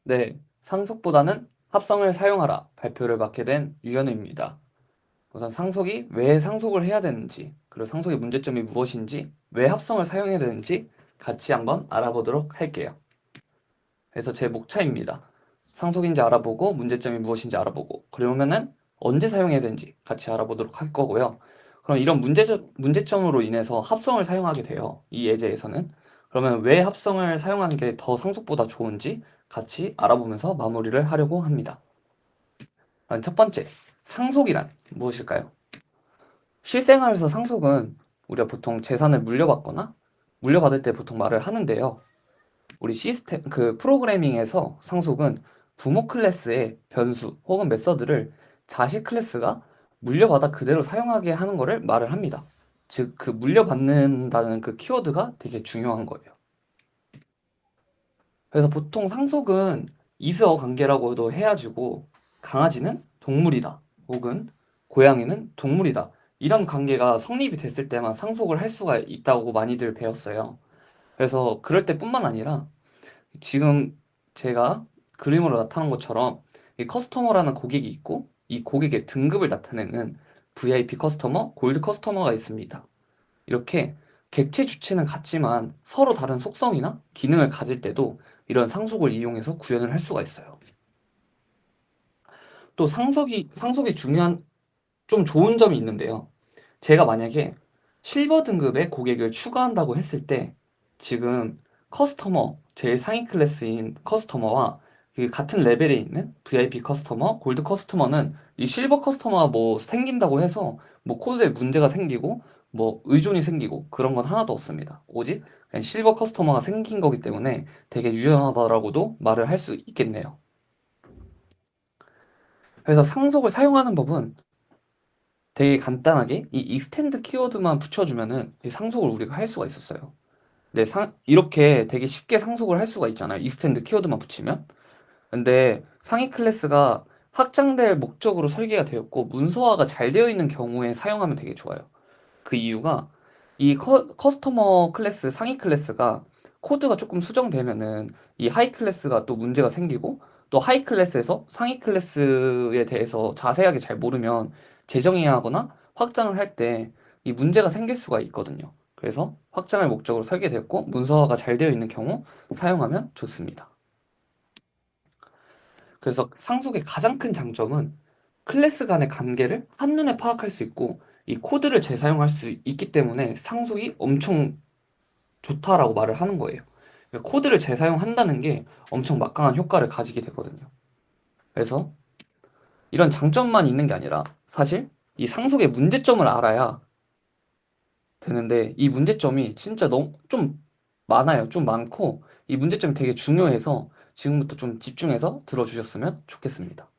네, 상속보다는 합성을 사용하라 발표를 맡게 된 유현우입니다. 우선 상속이 왜 상속을 해야 되는지, 그리고 상속의 문제점이 무엇인지, 왜 합성을 사용해야 되는지 같이 한번 알아보도록 할게요. 그래서 제 목차입니다. 상속인지 알아보고 문제점이 무엇인지 알아보고 그러면은 언제 사용해야 되는지 같이 알아보도록 할 거고요. 그럼 이런 문제점으로 인해서 합성을 사용하게 돼요. 이 예제에서는. 그러면 왜 합성을 사용하는 게 더 상속보다 좋은지 같이 알아보면서 마무리를 하려고 합니다. 그럼 첫 번째, 상속이란 무엇일까요? 실생활에서 상속은 우리가 보통 재산을 물려받거나 물려받을 때 보통 말을 하는데요. 우리 시스템 그 프로그래밍에서 상속은 부모 클래스의 변수 혹은 메서드를 자식 클래스가 물려받아 그대로 사용하게 하는 거를 말을 합니다. 즉, 그 물려받는다는 그 키워드가 되게 중요한 거예요. 그래서 보통 상속은 이스어 관계라고도 해야지고 강아지는 동물이다 혹은 고양이는 동물이다 이런 관계가 성립이 됐을 때만 상속을 할 수가 있다고 많이들 배웠어요. 그래서 그럴 때뿐만 아니라 지금 제가 그림으로 나타난 것처럼 이 커스터머라는 고객이 있고 이 고객의 등급을 나타내는 VIP 커스터머, 골드 커스터머가 있습니다. 이렇게 객체 주체는 같지만 서로 다른 속성이나 기능을 가질 때도 이런 상속을 이용해서 구현을 할 수가 있어요. 또 상속이 중요한 좀 좋은 점이 있는데요. 제가 만약에 실버 등급의 고객을 추가한다고 했을 때 지금 커스터머, 제일 상위 클래스인 커스터머와 그 같은 레벨에 있는 VIP 커스터머, 골드 커스터머는 이 실버 커스터머가 뭐 생긴다고 해서 뭐 코드에 문제가 생기고 뭐 의존이 생기고 그런 건 하나도 없습니다. 오직 그냥 실버 커스터머가 생긴 거기 때문에 되게 유연하다라고도 말을 할 수 있겠네요. 그래서 상속을 사용하는 법은 되게 간단하게 이 익스텐드 키워드만 붙여주면은 이 상속을 우리가 할 수가 있었어요. 근데 이렇게 되게 쉽게 상속을 할 수가 있잖아요. 익스텐드 키워드만 붙이면. 근데 상위 클래스가 확장될 목적으로 설계가 되었고 문서화가 잘 되어 있는 경우에 사용하면 되게 좋아요. 그 이유가 이 커스터머 클래스, 상위 클래스가 코드가 조금 수정되면은 이 하이 클래스가 또 문제가 생기고 또 하이 클래스에서 상위 클래스에 대해서 자세하게 잘 모르면 재정의야 하거나 확장을 할 때 이 문제가 생길 수가 있거든요. 그래서 확장을 목적으로 설계되었고 문서화가 잘 되어 있는 경우 사용하면 좋습니다. 그래서 상속의 가장 큰 장점은 클래스 간의 관계를 한눈에 파악할 수 있고 이 코드를 재사용할 수 있기 때문에 상속이 엄청 좋다라고 말을 하는 거예요. 그러니까 코드를 재사용한다는 게 엄청 막강한 효과를 가지게 되거든요. 그래서 이런 장점만 있는 게 아니라 사실 이 상속의 문제점을 알아야 되는데 이 문제점이 진짜 너무 좀 많아요. 좀 많고 이 문제점이 되게 중요해서 지금부터 좀 집중해서 들어주셨으면 좋겠습니다.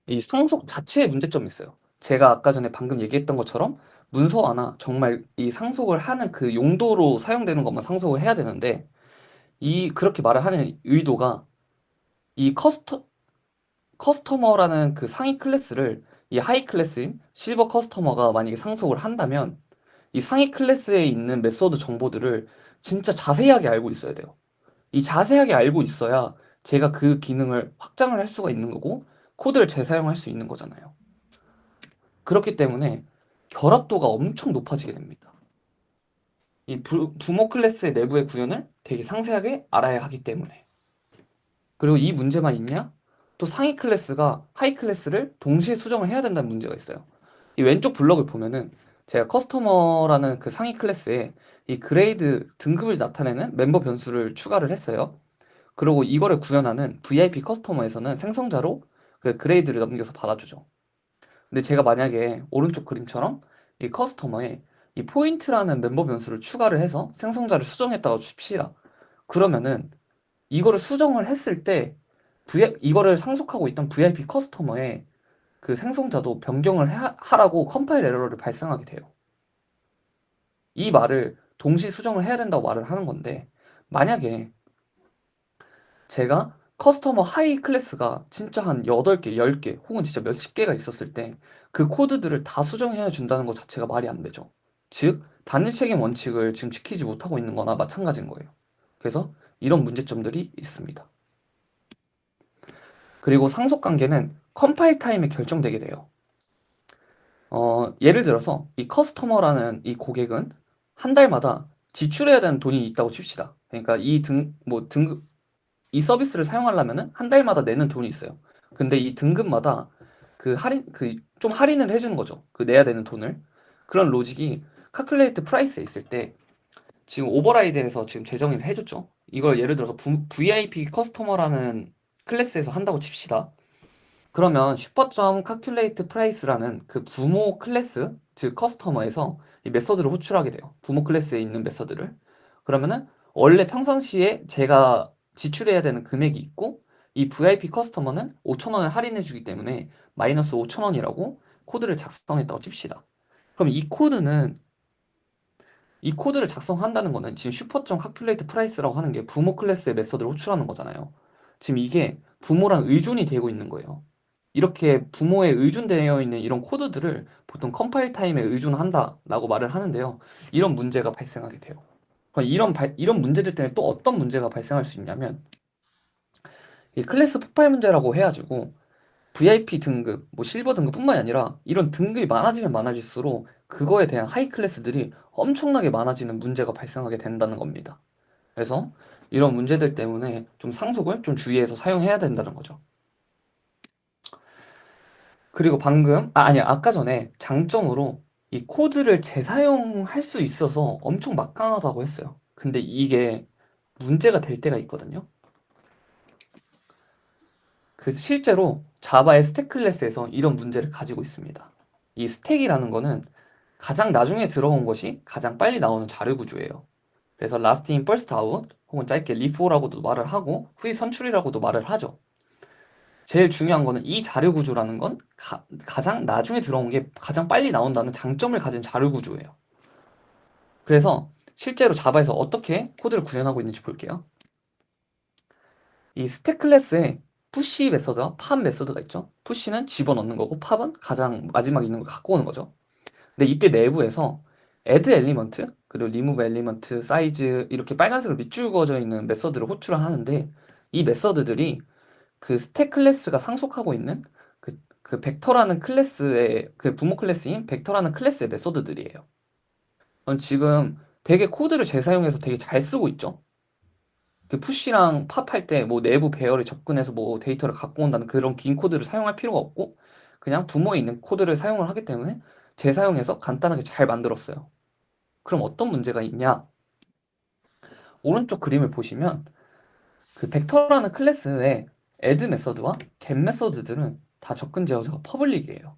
이 상속 자체에 문제점이 있어요. 제가 아까 전에 방금 얘기했던 것처럼 문서화나 정말 이 상속을 하는 그 용도로 사용되는 것만 상속을 해야 되는데 이 그렇게 말을 하는 의도가 이 커스터머라는 그 상위 클래스를 이 하이 클래스인 실버 커스터머가 만약에 상속을 한다면 이 상위 클래스에 있는 메소드 정보들을 진짜 자세하게 알고 있어야 돼요. 이 자세하게 알고 있어야 제가 그 기능을 확장을 할 수가 있는 거고 코드를 재사용할 수 있는 거잖아요. 그렇기 때문에 결합도가 엄청 높아지게 됩니다. 이 부모 클래스의 내부의 구현을 되게 상세하게 알아야 하기 때문에. 그리고 이 문제만 있냐? 또 상위 클래스가 하이 클래스를 동시에 수정을 해야 된다는 문제가 있어요. 이 왼쪽 블럭을 보면은 제가 커스터머라는 그 상위 클래스에 이 그레이드 등급을 나타내는 멤버 변수를 추가를 했어요. 그리고 이거를 구현하는 VIP 커스터머에서는 생성자로 그 그레이드를 넘겨서 받아주죠. 근데 제가 만약에 오른쪽 그림처럼 이 커스터머에 이 포인트라는 멤버 변수를 추가를 해서 생성자를 수정했다고 칩시다. 그러면은 이거를 수정을 했을 때 이거를 상속하고 있던 VIP 커스터머의 그 생성자도 변경을 하라고 컴파일 에러를 발생하게 돼요. 이 말을 동시 수정을 해야 된다고 말을 하는 건데 만약에 제가 커스터머 하이 클래스가 진짜 한 8개, 10개 혹은 진짜 몇십 개가 있었을 때 그 코드들을 다 수정해야 준다는 것 자체가 말이 안 되죠. 즉, 단일 책임 원칙을 지금 지키지 못하고 있는 거나 마찬가지인 거예요. 그래서 이런 문제점들이 있습니다. 그리고 상속 관계는 컴파일 타임에 결정되게 돼요. 예를 들어서 이 커스터머라는 이 고객은 한 달마다 지출해야 되는 돈이 있다고 칩시다. 그러니까 이 서비스를 사용하려면은 한 달마다 내는 돈이 있어요. 근데 이 등급마다 좀 할인을 해주는 거죠. 그 내야 되는 돈을. 그런 로직이 calculate price에 있을 때 지금 오버라이드에서 지금 제정이 해줬죠. 이걸 예를 들어서 VIP 커스터머라는 클래스에서 한다고 칩시다. 그러면 슈퍼점 calculate price라는 그 부모 클래스, 즉 커스터머에서 이 메서드를 호출하게 돼요. 부모 클래스에 있는 메서드를. 그러면은 원래 평상시에 제가 지출해야 되는 금액이 있고 이 VIP 커스터머는 5천 원을 할인해 주기 때문에 마이너스 5천 원이라고 코드를 작성했다고 칩시다. 그럼 이 코드를 작성한다는 거는 지금 슈퍼점 calculate price라고 하는 게 부모 클래스의 메서드를 호출하는 거잖아요. 지금 이게 부모랑 의존이 되고 있는 거예요. 이렇게 부모에 의존되어 있는 이런 코드들을 보통 컴파일 타임에 의존한다라고 말을 하는데요. 이런 문제가 발생하게 돼요. 그럼 이런 문제들 때문에 또 어떤 문제가 발생할 수 있냐면 이 클래스 폭발 문제라고 해가지고 VIP 등급, 뭐 실버 등급뿐만이 아니라 이런 등급이 많아지면 많아질수록 그거에 대한 하이 클래스들이 엄청나게 많아지는 문제가 발생하게 된다는 겁니다. 그래서 이런 문제들 때문에 좀 상속을 좀 주의해서 사용해야 된다는 거죠. 그리고 아까 전에 장점으로 이 코드를 재사용할 수 있어서 엄청 막강하다고 했어요. 근데 이게 문제가 될 때가 있거든요. 그 실제로 자바의 스택 클래스에서 이런 문제를 가지고 있습니다. 이 스택이라는 거는 가장 나중에 들어온 것이 가장 빨리 나오는 자료 구조예요. 그래서 last in first out 혹은 짧게 LIFO라고도 말을 하고 후입 선출이라고도 말을 하죠. 제일 중요한 거는 이 자료 구조라는 건 가장 나중에 들어온 게 가장 빨리 나온다는 장점을 가진 자료 구조예요. 그래서 실제로 자바에서 어떻게 코드를 구현하고 있는지 볼게요. 이 스택 클래스에 푸시 메서드와 팝 메서드가 있죠. 푸시는 집어넣는 거고 팝은 가장 마지막에 있는 걸 갖고 오는 거죠. 근데 이때 내부에서 add element 그리고 remove element size 이렇게 빨간색으로 밑줄 그어져 있는 메서드를 호출을 하는데 이 메서드들이 그 스택 클래스가 상속하고 있는 그 벡터라는 클래스의 그 부모 클래스인 벡터라는 클래스의 메서드들이에요. 지금 되게 코드를 재사용해서 되게 잘 쓰고 있죠. 그 푸시랑 팝할 때 뭐 내부 배열에 접근해서 뭐 데이터를 갖고 온다는 그런 긴 코드를 사용할 필요가 없고 그냥 부모에 있는 코드를 사용을 하기 때문에 재사용해서 간단하게 잘 만들었어요. 그럼 어떤 문제가 있냐? 오른쪽 그림을 보시면 그 벡터라는 클래스의 add 메서드와 get 메서드들은 다 접근 제어자가 퍼블릭이에요.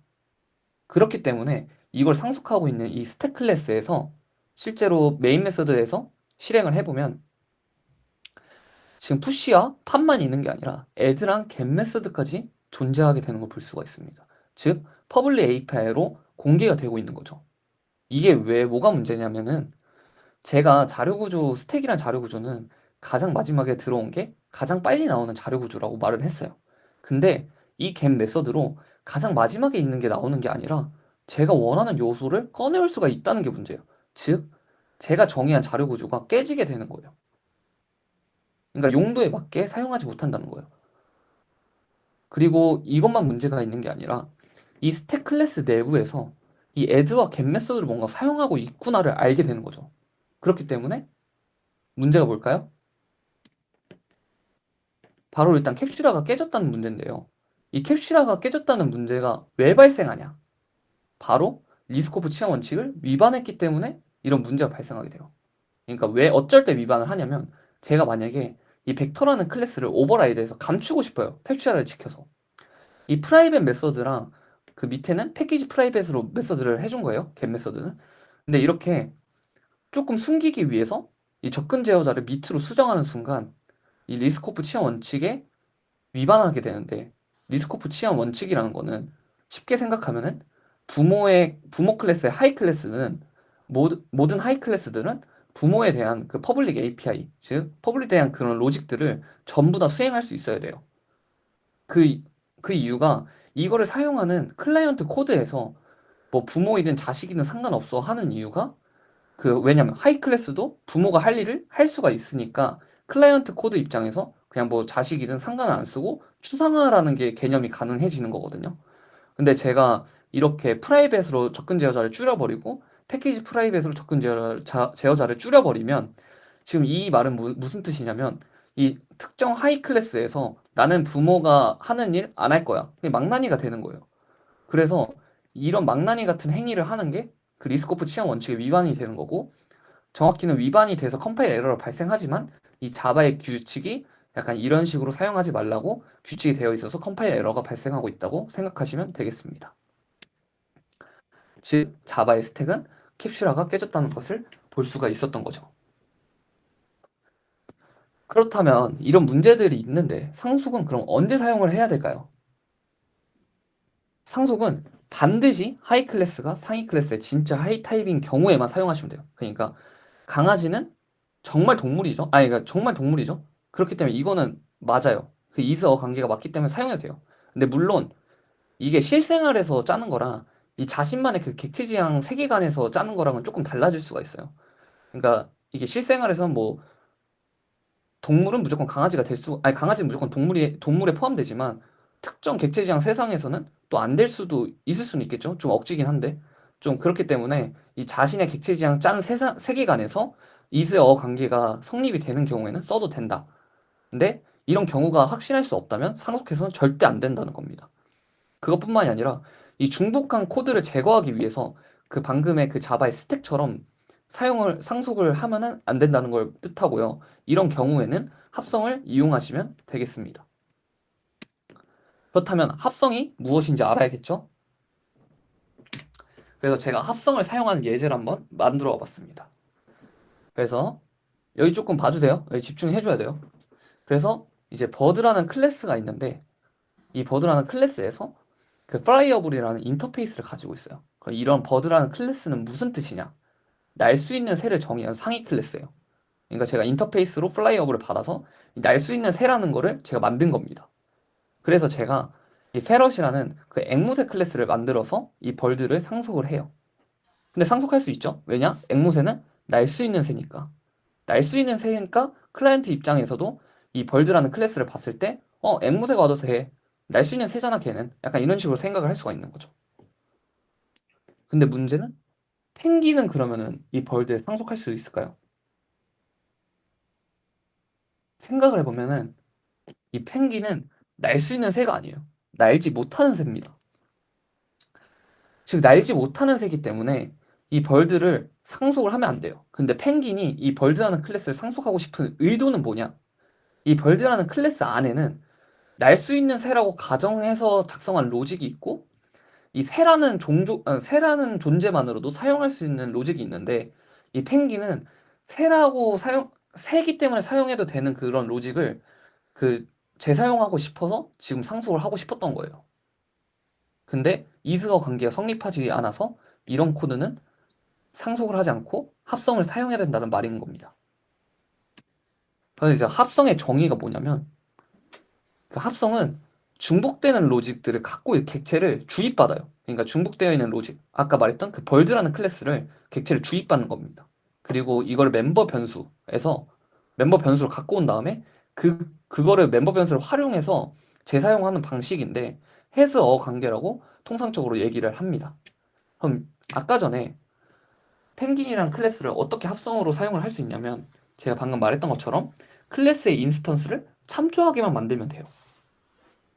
그렇기 때문에 이걸 상속하고 있는 이 스택 클래스에서 실제로 메인 메서드에서 실행을 해보면 지금 푸시와 팝만 있는 게 아니라 add랑 get 메서드까지 존재하게 되는 걸 볼 수가 있습니다. 즉 퍼블릭 API로 공개가 되고 있는 거죠. 이게 왜 뭐가 문제냐면은 제가 스택이란 자료 구조는 가장 마지막에 들어온 게 가장 빨리 나오는 자료 구조라고 말을 했어요. 근데 이 get 메서드로 가장 마지막에 있는 게 나오는 게 아니라 제가 원하는 요소를 꺼내올 수가 있다는 게 문제예요. 즉, 제가 정의한 자료 구조가 깨지게 되는 거예요. 그러니까 용도에 맞게 사용하지 못한다는 거예요. 그리고 이것만 문제가 있는 게 아니라 이 스택 클래스 내부에서 이 add와 get 메서드를 뭔가 사용하고 있구나를 알게 되는 거죠. 그렇기 때문에 문제가 뭘까요? 바로 일단 캡슐화가 깨졌다는 문제인데요. 이 캡슐화가 깨졌다는 문제가 왜 발생하냐? 바로 리스코프 취향 원칙을 위반했기 때문에 이런 문제가 발생하게 돼요. 그러니까 왜 어쩔 때 위반을 하냐면 제가 만약에 이 벡터라는 클래스를 오버라이드해서 감추고 싶어요. 캡슐화를 지켜서. 이 프라이빗 메서드랑 그 밑에는 패키지 프라이빗으로 메서드를 해준 거예요. get 메서드는. 근데 이렇게 조금 숨기기 위해서 이 접근 제어자를 밑으로 수정하는 순간 이 리스코프 취향 원칙에 위반하게 되는데 리스코프 취향 원칙이라는 거는 쉽게 생각하면은 부모 클래스의 하이 클래스는 모든 하이 클래스들은 부모에 대한 그 퍼블릭 API 즉 퍼블릭에 대한 그런 로직들을 전부 다 수행할 수 있어야 돼요. 그, 그 이유가 이거를 사용하는 클라이언트 코드에서 뭐 부모이든 자식이든 상관없어 하는 이유가 왜냐면 하이 클래스도 부모가 할 일을 할 수가 있으니까 클라이언트 코드 입장에서 그냥 뭐 자식이든 상관을 안 쓰고 추상화라는 게 개념이 가능해지는 거거든요. 근데 제가 이렇게 프라이빗으로 접근 제어자를 줄여버리고 패키지 프라이빗으로 접근 제어자를 줄여버리면 지금 이 말은 무슨 뜻이냐면 이 특정 하이 클래스에서 나는 부모가 하는 일 안 할 거야. 그게 망나니가 되는 거예요. 그래서 이런 망나니 같은 행위를 하는 게 그 리스크 오프 취향 원칙의 위반이 되는 거고 정확히는 위반이 돼서 컴파일 에러가 발생하지만 이 자바의 규칙이 약간 이런 식으로 사용하지 말라고 규칙이 되어 있어서 컴파일 에러가 발생하고 있다고 생각하시면 되겠습니다. 즉 자바의 스택은 캡슐화가 깨졌다는 것을 볼 수가 있었던 거죠. 그렇다면 이런 문제들이 있는데 상속은 그럼 언제 사용을 해야 될까요? 상속은 반드시 하이 클래스가 상위 클래스의 진짜 하이 타입인 경우에만 사용하시면 돼요. 그러니까 강아지는 정말 동물이죠. 아니, 그러니까 정말 동물이죠. 그렇기 때문에 이거는 맞아요. 그 이즈어 관계가 맞기 때문에 사용해도 돼요. 근데 물론 이게 실생활에서 짜는 거랑 이 자신만의 그 객체지향 세계관에서 짜는 거랑은 조금 달라질 수가 있어요. 그러니까 이게 실생활에서는 뭐 동물은 무조건 강아지가 아니 강아지는 무조건 동물에 포함되지만 특정 객체지향 세상에서는 또 안 될 수도 있을 수는 있겠죠. 좀 억지긴 한데 좀 그렇기 때문에 이 자신의 객체지향 짠 세계관에서 이즈어 관계가 성립이 되는 경우에는 써도 된다. 근데 이런 경우가 확신할 수 없다면 상속해서는 절대 안 된다는 겁니다. 그것뿐만이 아니라 이 중복한 코드를 제거하기 위해서 그 방금의 그 자바의 스택처럼 상속을 하면은 안 된다는 걸 뜻하고요. 이런 경우에는 합성을 이용하시면 되겠습니다. 그렇다면 합성이 무엇인지 알아야겠죠? 그래서 제가 합성을 사용하는 예제를 한번 만들어 봤습니다. 그래서 여기 조금 봐주세요. 여기 집중해줘야 돼요. 그래서 이제 버드라는 클래스가 있는데 이 버드라는 클래스에서 그 플라이어블이라는 인터페이스를 가지고 있어요. 이런 버드라는 클래스는 무슨 뜻이냐? 날 수 있는 새를 정의한 상위 클래스예요. 그러니까 제가 인터페이스로 플라이어블을 받아서 날 수 있는 새라는 거를 제가 만든 겁니다. 그래서 제가 이 페럿이라는 그 앵무새 클래스를 만들어서 이 벌드를 상속을 해요. 근데 상속할 수 있죠? 왜냐? 앵무새는 날 수 있는 새니까. 날 수 있는 새니까 클라이언트 입장에서도 이 벌드라는 클래스를 봤을 때 앵무새가 와도 돼. 날 수 있는 새잖아 걔는. 약간 이런 식으로 생각을 할 수가 있는 거죠. 근데 문제는 펭귄은 그러면은 이 벌드에 상속할 수 있을까요? 생각을 해보면은 이 펭귄은 날 수 있는 새가 아니에요. 날지 못하는 새입니다. 즉 날지 못하는 새이기 때문에 이 벌드를 상속을 하면 안 돼요. 근데 펭귄이 이 벌드라는 클래스를 상속하고 싶은 의도는 뭐냐? 이 벌드라는 클래스 안에는 날 수 있는 새라고 가정해서 작성한 로직이 있고 이 새라는 존재만으로도 사용할 수 있는 로직이 있는데 이 펭귄은 새기 때문에 사용해도 되는 그런 로직을 그 재사용하고 싶어서 지금 상속을 하고 싶었던 거예요. 근데 이즈어 관계가 성립하지 않아서 이런 코드는 상속을 하지 않고 합성을 사용해야 된다는 말인 겁니다. 그래서 이제 합성의 정의가 뭐냐면 그 합성은 중복되는 로직들을 갖고 있는 객체를 주입받아요. 그러니까 중복되어 있는 로직, 아까 말했던 그 벌드라는 클래스를 객체를 주입받는 겁니다. 그리고 이걸 멤버 변수로 갖고 온 다음에 그거를 멤버 변수를 활용해서 재사용하는 방식인데 해스어 관계라고 통상적으로 얘기를 합니다. 그럼 아까 전에 펭귄이란 클래스를 어떻게 합성으로 사용을 할 수 있냐면 제가 방금 말했던 것처럼 클래스의 인스턴스를 참조하게만 만들면 돼요.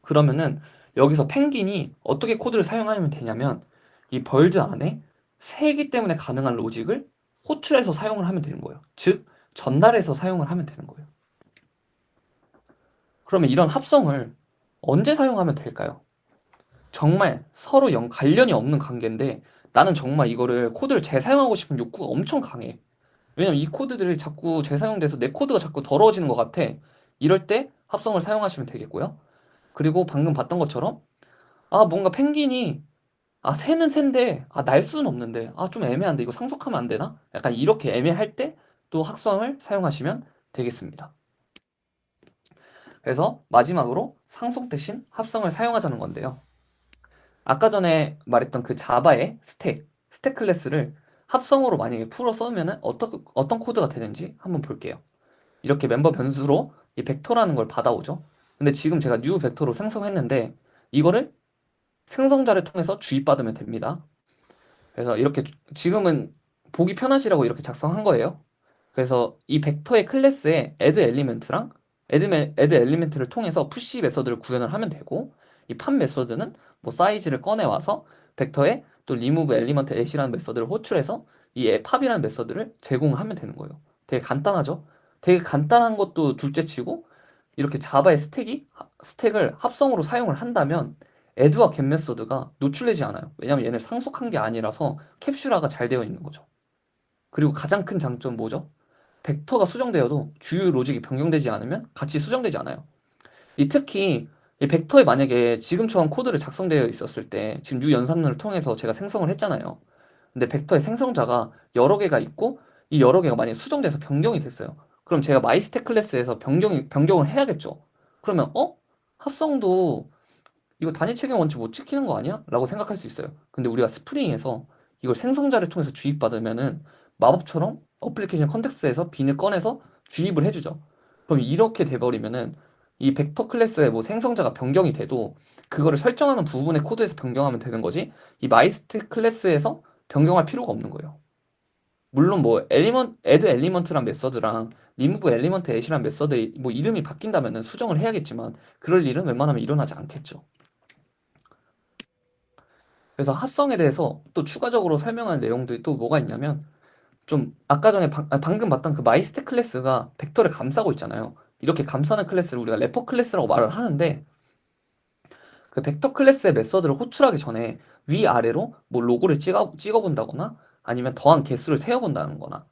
그러면은 여기서 펭귄이 어떻게 코드를 사용하면 되냐면 이 벌드 안에 새이기 때문에 가능한 로직을 호출해서 사용을 하면 되는 거예요. 즉 전달해서 사용을 하면 되는 거예요. 그러면 이런 합성을 언제 사용하면 될까요? 정말 서로 관련이 없는 관계인데 나는 정말 이거를 코드를 재사용하고 싶은 욕구가 엄청 강해. 왜냐면 이 코드들이 자꾸 재사용돼서 내 코드가 자꾸 더러워지는 것 같아. 이럴 때 합성을 사용하시면 되겠고요. 그리고 방금 봤던 것처럼 뭔가 펭귄이 새는 샌데 날 수는 없는데 좀 애매한데 이거 상속하면 안 되나? 약간 이렇게 애매할 때 또 합성을 사용하시면 되겠습니다. 그래서 마지막으로 상속 대신 합성을 사용하자는 건데요. 아까 전에 말했던 그 자바의 스택 클래스를 합성으로 만약에 풀어 써면은 어떤 코드가 되는지 한번 볼게요. 이렇게 멤버 변수로 이 벡터라는 걸 받아오죠. 근데 지금 제가 뉴 벡터로 생성했는데 이거를 생성자를 통해서 주입받으면 됩니다. 그래서 이렇게 지금은 보기 편하시라고 이렇게 작성한 거예요. 그래서 이 벡터의 클래스에 add 엘리멘트랑 add 엘리멘트를 통해서 푸시 메서드를 구현을 하면 되고 이 팝 메서드는 뭐 사이즈를 꺼내 와서 벡터에 또 remove element at이라는 메서드를 호출해서 이 팝이라는 메서드를 제공하면 되는 거예요. 되게 간단하죠? 되게 간단한 것도 둘째치고 이렇게 자바의 스택을 합성으로 사용을 한다면 add와 get 메서드가 노출되지 않아요. 왜냐면 얘를 상속한 게 아니라서 캡슐화가 잘 되어 있는 거죠. 그리고 가장 큰 장점 뭐죠? 벡터가 수정되어도 주요 로직이 변경되지 않으면 같이 수정되지 않아요. 특히 이 벡터에 만약에 지금처럼 코드를 작성되어 있었을 때 지금 유 연산을 통해서 제가 생성을 했잖아요. 근데 벡터의 생성자가 여러 개가 있고 이 여러 개가 만약에 수정돼서 변경이 됐어요. 그럼 제가 마이스택 클래스에서 변경을 해야겠죠. 그러면 합성도 이거 단위 체계 원칙 못 지키는 거 아니야? 라고 생각할 수 있어요. 근데 우리가 스프링에서 이걸 생성자를 통해서 주입받으면은 마법처럼 어플리케이션 컨텍스트에서 빈을 꺼내서 주입을 해주죠. 그럼 이렇게 돼버리면은 이 벡터 클래스의 뭐 생성자가 변경이 돼도 그거를 설정하는 부분의 코드에서 변경하면 되는 거지 이 마이스틱 클래스에서 변경할 필요가 없는 거예요. 물론 뭐 add 엘리먼트란 메서드랑 remove 엘리먼트 at이란 메서드의 뭐 이름이 바뀐다면은 수정을 해야겠지만 그럴 일은 웬만하면 일어나지 않겠죠. 그래서 합성에 대해서 또 추가적으로 설명하는 내용들이 또 뭐가 있냐면 좀 아까 전에 방금 봤던 그 마이스텍 클래스가 벡터를 감싸고 있잖아요. 이렇게 감싸는 클래스를 우리가 래퍼 클래스라고 말을 하는데 그 벡터 클래스의 메서드를 호출하기 전에 위아래로 뭐 로고를 찍어본다거나 아니면 더한 개수를 세어본다거나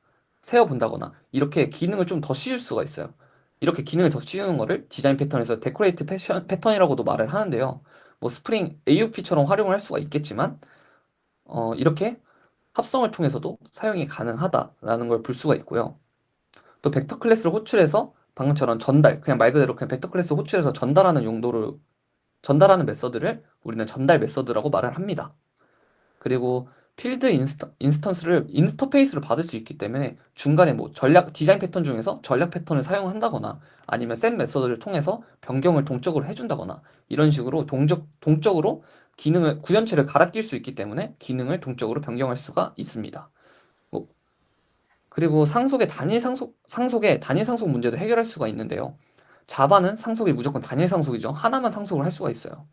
이렇게 기능을 좀 더 씌울 수가 있어요. 이렇게 기능을 더 씌우는 거를 디자인 패턴에서 데코레이트 패턴이라고도 말을 하는데요. 뭐 스프링 AUP처럼 활용을 할 수가 있겠지만 이렇게 합성을 통해서도 사용이 가능하다라는 걸 볼 수가 있고요. 또 벡터 클래스를 호출해서 방금처럼 그냥 말 그대로 그냥 벡터 클래스 호출해서 전달하는 메서드를 우리는 전달 메서드라고 말을 합니다. 그리고 필드 인스턴스를 인터페이스로 받을 수 있기 때문에 중간에 뭐 디자인 패턴 중에서 전략 패턴을 사용한다거나 아니면 셋 메서드를 통해서 변경을 동적으로 해준다거나 이런 식으로 동적으로 구현체를 갈아 낄 수 있기 때문에 기능을 동적으로 변경할 수가 있습니다. 뭐, 그리고 상속의 단일 상속 문제도 해결할 수가 있는데요. 자바는 상속이 무조건 단일 상속이죠. 하나만 상속을 할 수가 있어요.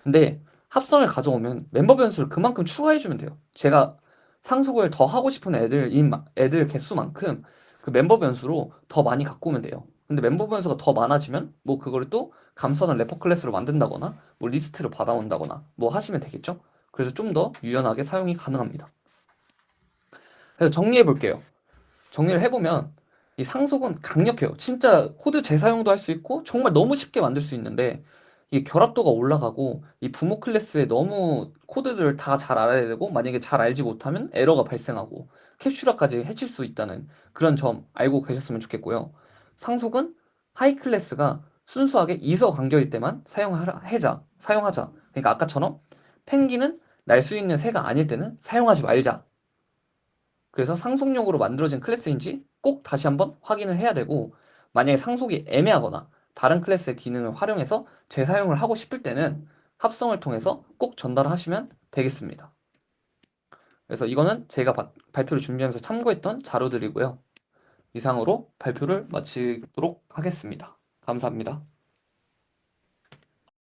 근데 합성을 가져오면 멤버 변수를 그만큼 추가해주면 돼요. 제가 상속을 더 하고 싶은 애들 개수만큼 그 멤버 변수로 더 많이 갖고 오면 돼요. 근데 멤버 변수가 더 많아지면 뭐 그거를 또 감싸는 래퍼 클래스로 만든다거나 뭐 리스트를 받아온다거나 뭐 하시면 되겠죠. 그래서 좀 더 유연하게 사용이 가능합니다. 그래서 정리해 볼게요. 정리를 해보면 이 상속은 강력해요. 진짜 코드 재사용도 할 수 있고 정말 너무 쉽게 만들 수 있는데 이 결합도가 올라가고 이 부모 클래스에 너무 코드들을 다 잘 알아야 되고 만약에 잘 알지 못하면 에러가 발생하고 캡슐화까지 해칠 수 있다는 그런 점 알고 계셨으면 좋겠고요. 상속은 하이 클래스가 순수하게 이서 관계일 때만 사용하자. 그러니까 아까처럼 펭귄은 날 수 있는 새가 아닐 때는 사용하지 말자. 그래서 상속용으로 만들어진 클래스인지 꼭 다시 한번 확인을 해야 되고 만약에 상속이 애매하거나 다른 클래스의 기능을 활용해서 재사용을 하고 싶을 때는 합성을 통해서 꼭 전달하시면 되겠습니다. 그래서 이거는 제가 발표를 준비하면서 참고했던 자료들이고요. 이상으로 발표를 마치도록 하겠습니다. 감사합니다.